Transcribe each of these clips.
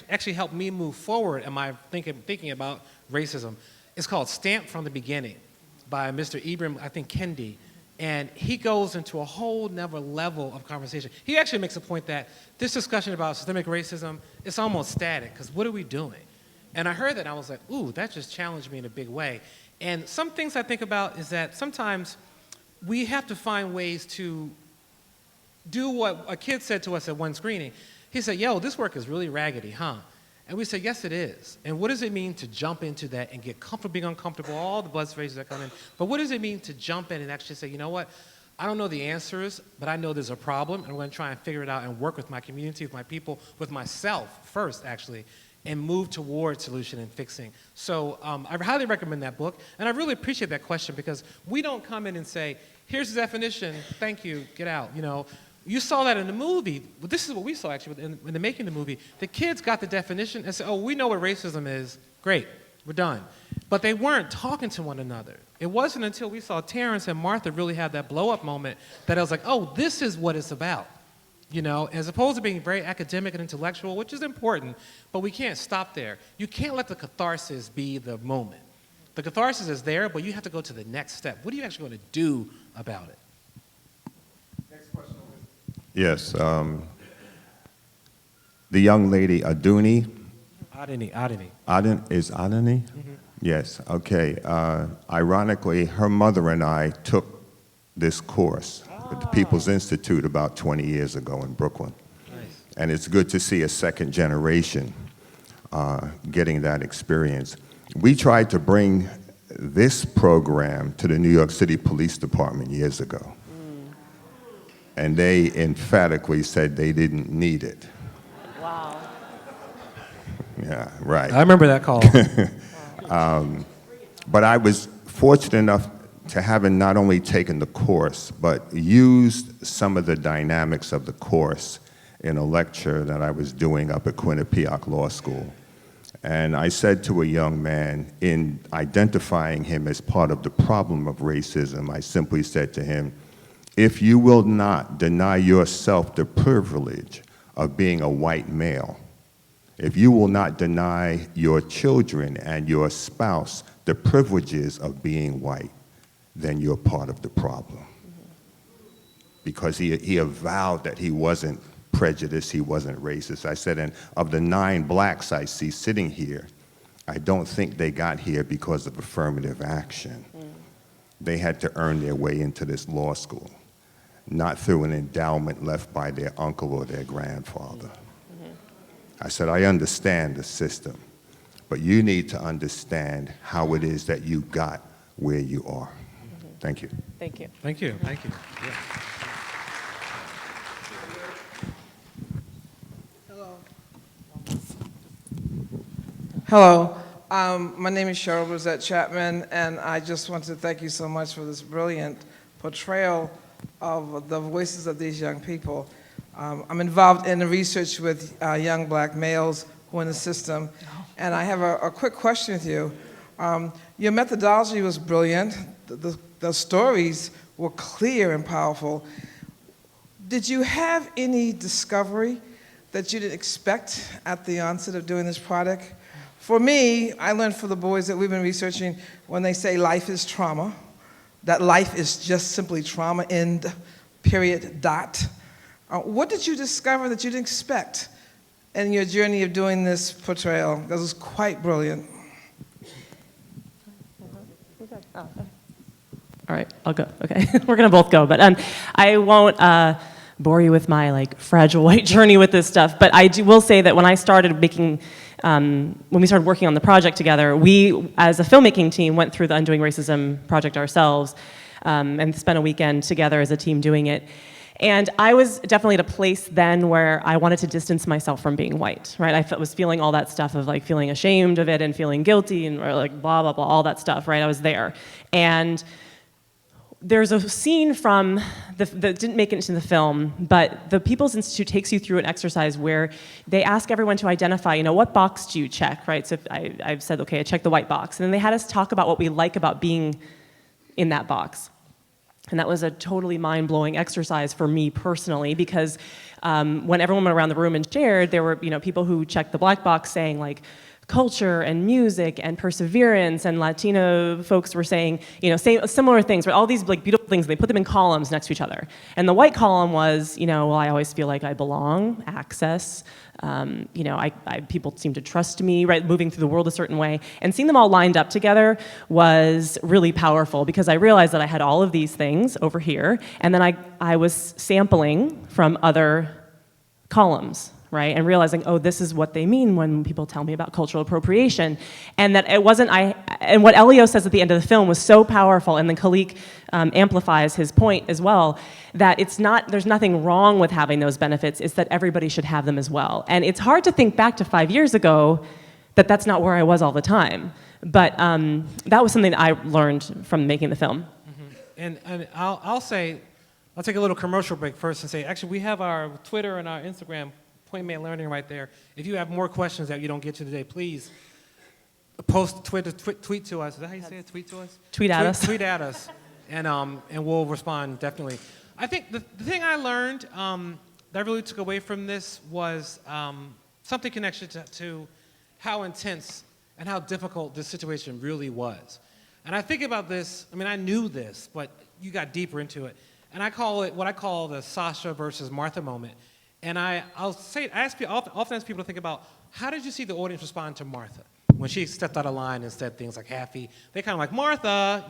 actually helped me move forward in my thinking about racism. It's called Stamped from the Beginning by Mr. Ibram, I think, Kendi. And he goes into a whole nother level of conversation. He actually makes a point that this discussion about systemic racism is almost static, because what are we doing? And I heard that, and I was like, ooh, that just challenged me in a big way. And some things I think about is that sometimes we have to find ways to do what a kid said to us at one screening. He said, yo, this work is really raggedy, huh? And we said, yes, it is. And what does it mean to jump into that and get comfortable being uncomfortable, all the buzz phrases that come in, but what does it mean to jump in and actually say, you know what, I don't know the answers, but I know there's a problem, and I'm gonna try and figure it out and work with my community, with my people, with myself first, actually, and move towards solution and fixing. So I highly recommend that book, and I really appreciate that question, because we don't come in and say, here's the definition, thank you, get out, you know. You saw that in the movie. Well, this is what we saw, actually, in the making of the movie. The kids got the definition and said, oh, we know what racism is. Great, we're done. But they weren't talking to one another. It wasn't until we saw Terrence and Martha really have that blow-up moment that I was like, oh, this is what it's about. You know, as opposed to being very academic and intellectual, which is important, but we can't stop there. You can't let the catharsis be the moment. The catharsis is there, but you have to go to the next step. What are you actually going to do about it? Yes, the young lady, Aduni. Adini. Is Adini? Mm-hmm. Yes, okay. Ironically, her mother and I took this course at the People's Institute about 20 years ago in Brooklyn. Nice. And it's good to see a second generation getting that experience. We tried to bring this program to the New York City Police Department years ago. And they emphatically said they didn't need it. Wow. Yeah, right. I remember that call. But I was fortunate enough to having not only taken the course, but used some of the dynamics of the course in a lecture that I was doing up at Quinnipiac Law School. And I said to a young man, in identifying him as part of the problem of racism, I simply said to him, if you will not deny yourself the privilege of being a white male, if you will not deny your children and your spouse the privileges of being white, then you're part of the problem. Because he avowed that he wasn't prejudiced, he wasn't racist. I said, and of the 9 blacks I see sitting here, I don't think they got here because of affirmative action. They had to earn their way into this law school, not through an endowment left by their uncle or their grandfather. I said, I understand the system, but you need to understand how it is that you got where you are. Thank you. Thank you. Thank you. Thank you. Yeah. Hello, my name is Cheryl Rosette Chapman, and I just want to thank you so much for this brilliant portrayal of the voices of these young people. I'm involved in the research with young black males who are in the system, and I have a quick question with you. Your methodology was brilliant. The stories were clear and powerful. Did you have any discovery that you didn't expect at the onset of doing this project? For me, I learned from the boys that we've been researching, when they say life is trauma, that life is just simply trauma, end, period, dot. What did you discover that you didn't expect in your journey of doing this portrayal? That was quite brilliant. All right, I'll go. Okay, we're gonna both go, but I won't bore you with my fragile white journey with this stuff. But will say that when I started making, when we started working on the project together, we, as a filmmaking team, went through the Undoing Racism project ourselves, and spent a weekend together as a team doing it. And I was definitely at a place then where I wanted to distance myself from being white, right? I was feeling all that stuff of feeling ashamed of it and feeling guilty and blah, blah, blah, all that stuff, right? I was there. And there's a scene from, that didn't make it into the film, but the People's Institute takes you through an exercise where they ask everyone to identify, what box do you check, right? So if I've said, okay, I checked the white box. And then they had us talk about what we like about being in that box. And that was a totally mind-blowing exercise for me personally, because when everyone went around the room and shared, there were people who checked the black box saying like culture and music and perseverance, and Latino folks were saying similar things, but all these like beautiful things. They put them in columns next to each other. And the white column was, well, I always feel like I belong, access. People seem to trust me, right, moving through the world a certain way. And seeing them all lined up together was really powerful, because I realized that I had all of these things over here, and then I was sampling from other columns, right, and realizing, oh, this is what they mean when people tell me about cultural appropriation. And that it wasn't, and what Elio says at the end of the film was so powerful, and then Khalik amplifies his point as well, that there's nothing wrong with having those benefits, it's that everybody should have them as well. And it's hard to think back to 5 years ago that that's not where I was all the time. But that was something that I learned from making the film. Mm-hmm. And I'll take a little commercial break first and say, actually, we have our Twitter and our Instagram, Point Made Learning, right there. If you have more questions that you don't get to today, please post tweet to us. Is that how you say it? Tweet to us? Tweet at us. Tweet at us, and we'll respond definitely. I think the thing I learned that I really took away from this was something connected to how intense and how difficult this situation really was. And I think about this, I knew this, but you got deeper into it. And I call it what I call the Sasha versus Martha moment. And I often ask people to think about, how did you see the audience respond to Martha when she stepped out of line and said things like happy? They kind of like, Martha,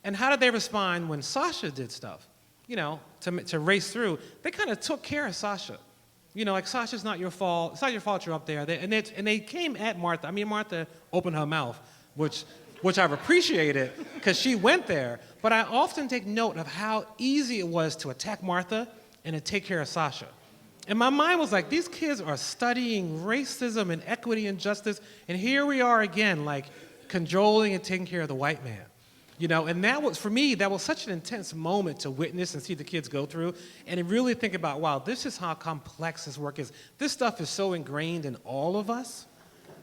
and how did they respond when Sasha did stuff, to race through? They kind of took care of Sasha. Like, Sasha's not your fault. It's not your fault you're up there. And they came at Martha. Martha opened her mouth, which I've appreciated, because she went there. But I often take note of how easy it was to attack Martha and to take care of Sasha. And my mind was like, these kids are studying racism and equity and justice, and here we are again, like, cajoling and taking care of the white man. And that was, for me, that was such an intense moment to witness and see the kids go through, and to really think about, wow, this is how complex this work is. This stuff is so ingrained in all of us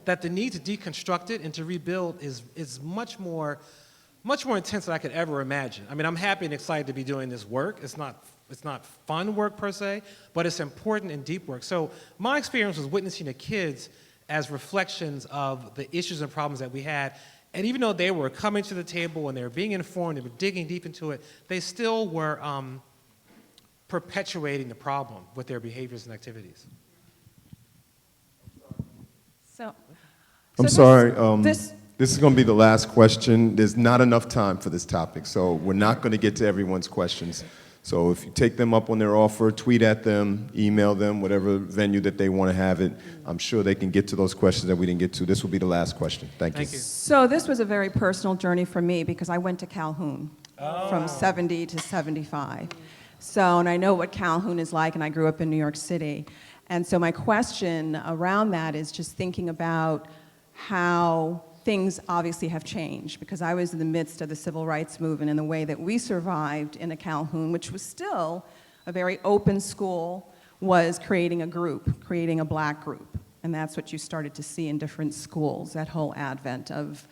that the need to deconstruct it and to rebuild is much more intense than I could ever imagine. I'm happy and excited to be doing this work. It's not fun work per se, but it's important and deep work. So my experience was witnessing the kids as reflections of the issues and problems that we had. And even though they were coming to the table and they were being informed, they were digging deep into it, they still were perpetuating the problem with their behaviors and activities. I'm sorry. This is going to be the last question. There's not enough time for this topic, so we're not going to get to everyone's questions. So if you take them up on their offer, tweet at them, email them, whatever venue that they want to have it, I'm sure they can get to those questions that we didn't get to. This will be the last question. Thank you. So this was a very personal journey for me, because I went to Calhoun from 70 to 75. And I know what Calhoun is like, and I grew up in New York City. And so my question around that is just thinking about how things obviously have changed, because I was in the midst of the civil rights movement, and the way that we survived in a Calhoun, which was still a very open school, was creating a group, creating a black group. And that's what you started to see in different schools, that whole advent of,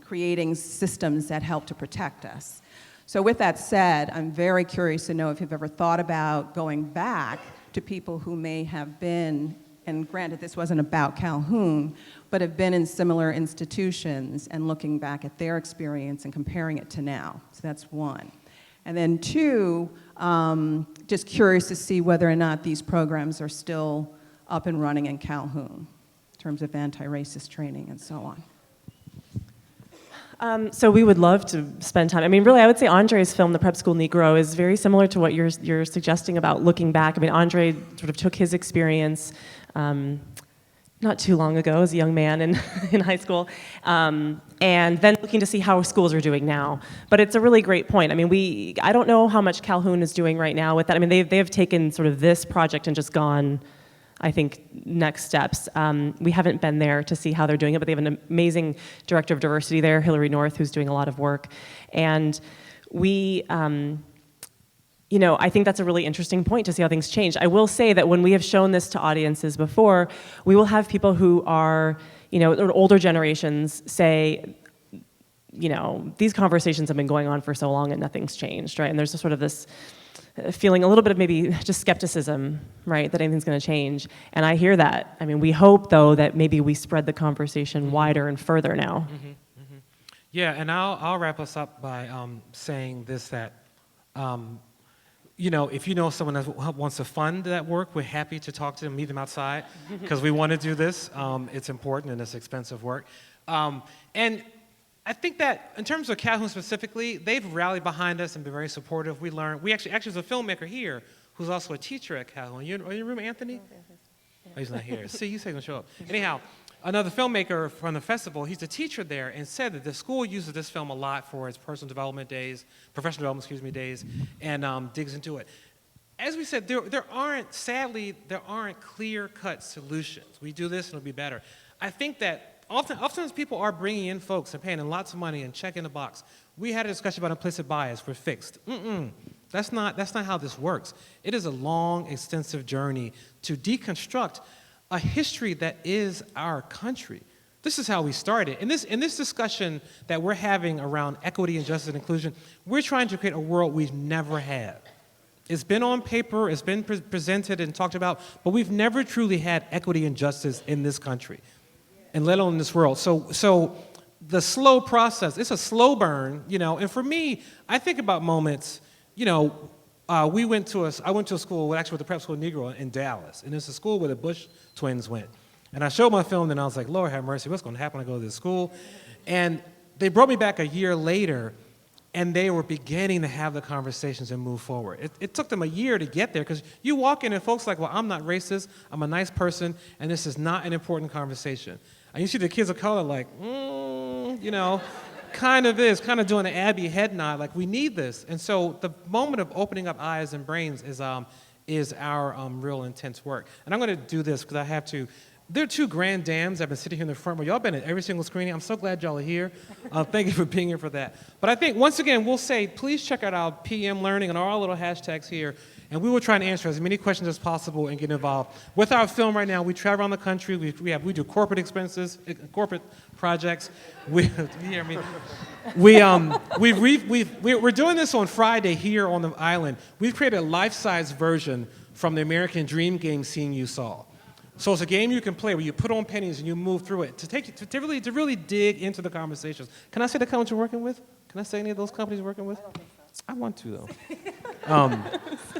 creating systems that help to protect us. So with that said, I'm very curious to know if you've ever thought about going back to people who may have been, and granted this wasn't about Calhoun, but have been in similar institutions, and looking back at their experience and comparing it to now. So that's one. And then two, just curious to see whether or not these programs are still up and running in Calhoun in terms of anti-racist training and so on. So we would love to spend time. Really, I would say Andre's film, The Prep School Negro, is very similar to what you're suggesting about looking back. Andre sort of took his experience not too long ago as a young man in high school, and then looking to see how schools are doing now. But it's a really great point. I don't know how much Calhoun is doing right now with that. They have taken sort of this project and just gone, I think, next steps. We haven't been there to see how they're doing it, but they have an amazing director of diversity there, Hillary North, who's doing a lot of work. And we, I think that's a really interesting point to see how things change. I will say that when we have shown this to audiences before, we will have people who are, older generations say, these conversations have been going on for so long and nothing's changed, right? And there's just sort of this feeling a little bit of maybe just skepticism, right, that anything's going to change. And I hear that. I mean, we hope, though, that maybe we spread the conversation wider and further now. Yeah, and I'll wrap us up by saying this, that, if you know someone that wants to fund that work, we're happy to talk to them, meet them outside, because we want to do this. It's important and it's expensive work. And I think that in terms of Calhoun specifically, they've rallied behind us and been very supportive. We actually there's a filmmaker here who's also a teacher at Calhoun. Are you in your room, Anthony? Oh, he's not here. See, you said he's going to show up. Anyhow, another filmmaker from the festival, he's a teacher there, and said that the school uses this film a lot for its professional development days, and digs into it. As we said, sadly, there aren't clear-cut solutions. We do this and it'll be better. I think that oftentimes people are bringing in folks and paying them lots of money and checking the box. We had a discussion about implicit bias. We're fixed. That's not how this works. It is a long, extensive journey to deconstruct a history that is our country. This is how we started. In this discussion that we're having around equity and justice and inclusion, we're trying to create a world we've never had. It's been on paper, it's been presented and talked about, but we've never truly had equity and justice in this country, and let alone in this world. So the slow process, it's a slow burn, and for me, I think about moments, I went to a school, actually with the prep school Negro in Dallas, and it's a school where the Bush twins went. And I showed my film, and I was like, Lord have mercy, what's going to happen when I go to this school? And they brought me back a year later, and they were beginning to have the conversations and move forward. It took them a year to get there, because you walk in and folks are like, well, I'm not racist, I'm a nice person, and this is not an important conversation. And you see the kids of color like, kind of doing an Abby head nod, like we need this. And so the moment of opening up eyes and brains is our real intense work. And I'm going to do this because I have to. There are two grand dams that have been sitting here in the front row. Y'all been at every single screening. I'm so glad y'all are here. Thank you for being here for that. But I think, once again, we'll say, please check out our PM Learning and our little hashtags here. And we will try and answer as many questions as possible and get involved. With our film right now, we travel around the country. We do corporate expenses, corporate projects. You hear me? We're doing this on Friday here on the island. We've created a life-size version from the American Dream game scene you saw. So it's a game you can play where you put on pennies and you move through it to really dig into the conversations. Can I say the companies you're working with? Can I say any of those companies you're working with? I don't think so. I want to, though.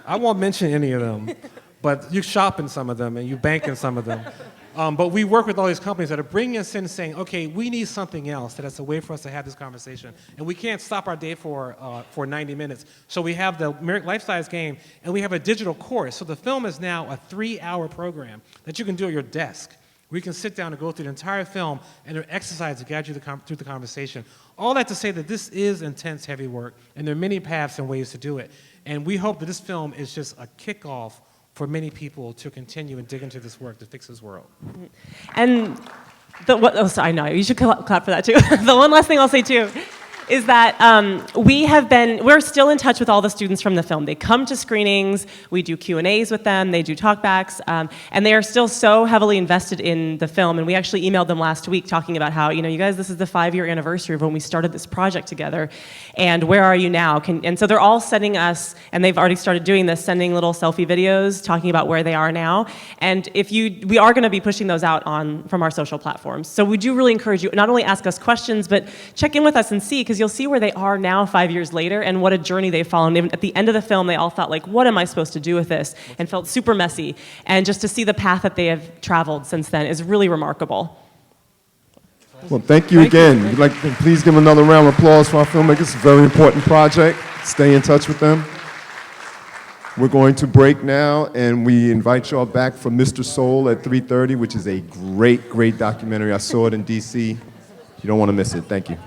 I won't mention any of them, but you shop in some of them and you bank in some of them. But we work with all these companies that are bringing us in and saying, okay, we need something else that's a way for us to have this conversation. And we can't stop our day for 90 minutes. So we have the life-size game, and we have a digital course. So the film is now a 3-hour program that you can do at your desk. We can sit down and go through the entire film, and there are exercises to guide you through the conversation. All that to say that this is intense, heavy work, and there are many paths and ways to do it. And we hope that this film is just a kickoff for many people to continue and dig into this work to fix this world. And I know, you should clap for that too. The one last thing I'll say too is that we're still in touch with all the students from the film. They come to screenings, we do Q&As with them, they do talkbacks, and they are still so heavily invested in the film. And we actually emailed them last week talking about how, you guys, this is the 5-year anniversary of when we started this project together, and where are you now? And so they're all sending us, and they've already started doing this, sending little selfie videos talking about where they are now. And we are going to be pushing those out from our social platforms. So we do really encourage you, not only ask us questions, but check in with us and see, because you'll see where they are now 5 years later and what a journey they've followed. Even at the end of the film, they all thought, like, what am I supposed to do with this? And felt super messy. And just to see the path that they have traveled since then is really remarkable. Well, thank you again. We'd like to please give another round of applause for our filmmakers. It's a very important project. Stay in touch with them. We're going to break now, and we invite y'all back for Mr. Soul at 3:30, which is a great, great documentary. I saw it in D.C. You don't want to miss it. Thank you.